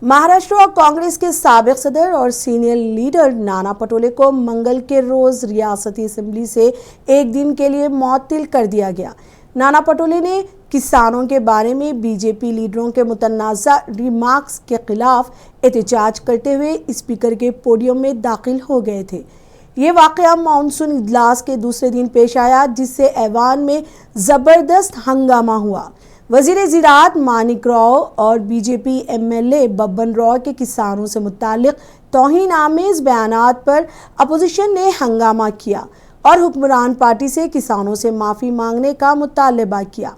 महाराष्ट्र और कांग्रेस के साबिक सदर और सीनियर लीडर नाना पटोले को मंगल के रोज रियासती असेंबली से एक दिन के लिए मुअत्तल कर दिया गया। नाना पटोले ने किसानों के बारे में बीजेपी लीडरों के मुतनाज़ा रिमार्क्स के खिलाफ एहतजाज करते हुए स्पीकर के पोडियम में दाखिल हो गए थे। ये वाक़या मानसून इजलास के दूसरे दिन पेश आया, जिससे ऐवान में ज़बरदस्त हंगामा हुआ। वज़ीर ज़राअत मानिक राव और बीजेपी एमएलए बब्बन राव के किसानों से मुताल्लिक़ तौहीन आमेज़ बयानात पर अपोजिशन ने हंगामा किया और हुक्मरान पार्टी से किसानों से माफ़ी मांगने का मुतालबा किया।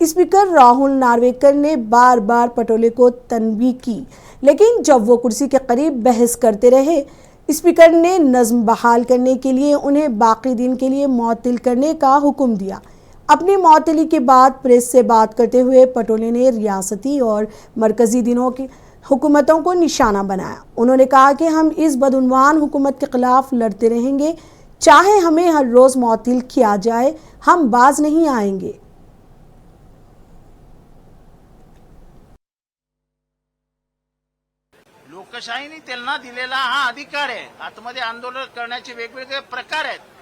स्पीकर राहुल नार्वेकर ने बार बार पटोले को तनबीह की, लेकिन जब वो कुर्सी के करीब बहस करते रहे, स्पीकर ने नज़्म बहाल करने के लिए उन्हें बाकी दिन के लिए मुअत्तल करने का हुक्म दिया। अपनी मुअत्तली के बाद प्रेस से बात करते हुए पटोले ने रियासती और मरकज़ी दिनों की हुकूमतों को निशाना बनाया। उन्होंने कहा कि हम इस बदउनवान हुकूमत के खिलाफ लड़ते रहेंगे, चाहे हमें हर रोज़ मुअत्तल किया जाए, हम बाज नहीं आएंगे। लोकशाहीने त्यांना दिलेला हा अधिकार आहे। आतमध्ये आंदोलन करण्याचे वेगवेगळे प्रकार आहेत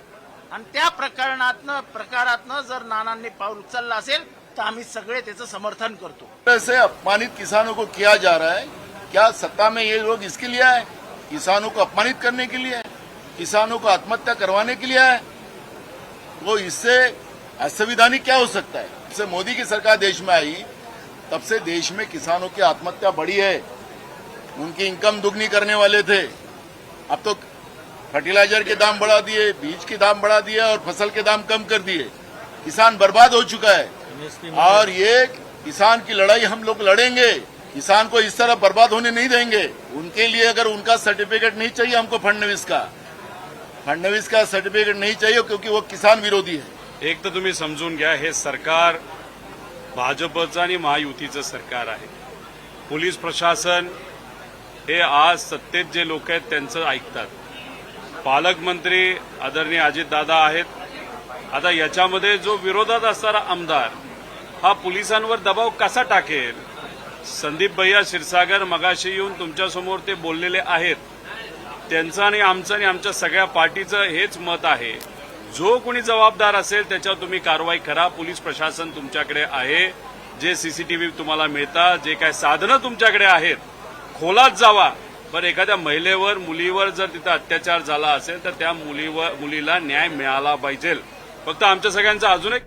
आणि त्या प्रकारातनं जर नानांनी पाऊल उचललं असेल तर आम्ही सगळे त्याचं समर्थन करतो। ऐसे अपमानित किसानों को किया जा रहा है, क्या सत्ता में ये लोग इसके लिए आए? किसानों को अपमानित करने के लिए, किसानों को आत्महत्या करवाने के लिए आए? वो इससे असंवैधानिक क्या हो सकता है? जब से मोदी की सरकार देश में आई तब से देश में किसानों की आत्महत्या बढ़ी है। उनकी इनकम दुगनी करने वाले थे, अब तो फर्टिलाइजर के दाम बढ़ा दिए, बीज के दाम बढ़ा दिए और फसल के दाम कम कर दिए। किसान बर्बाद हो चुका है और ये किसान की लड़ाई हम लोग लड़ेंगे। किसान को इस तरह बर्बाद होने नहीं देंगे। उनके लिए अगर उनका सर्टिफिकेट नहीं चाहिए हमको, फडणवीस का सर्टिफिकेट नहीं चाहिए, क्योंकि वो किसान विरोधी है। एक तर तुम्ही समजून घ्या, हे सरकार भाजपचं आणि महायुतीचं सरकार आहे। पोलीस प्रशासन हे आज सत्तेत जे लोक आहेत त्यांचं ऐकतात। पालकमंत्री आदरणीय अजितदादा आहेत। आता याच्यामध्ये जो विरोधात असणारा आमदार हा पोलिसांवर दबाव कसा टाकेल? संदीप भैया क्षीरसागर मगाशी येऊन तुमच्यासमोर ते बोललेले आहेत। त्यांचं आणि आमचं आणि आमच्या सगळ्या पार्टीचं हेच मत आहे, जो कोणी जबाबदार असेल त्याच्यावर तुम्ही कारवाई करा। पोलीस प्रशासन तुमच्याकडे आहे, जे सीसीटीव्ही तुम्हाला मिळतात, जे काय साधनं तुमच्याकडे आहेत, खोलात जावा। पण एखाद्या महिलेवर मुलीवर जर तिथे अत्याचार झाला असेल तर त्या मुलीला न्याय मिळाला पाहिजे। फक्त आमच्या सगळ्यांचा अजून एक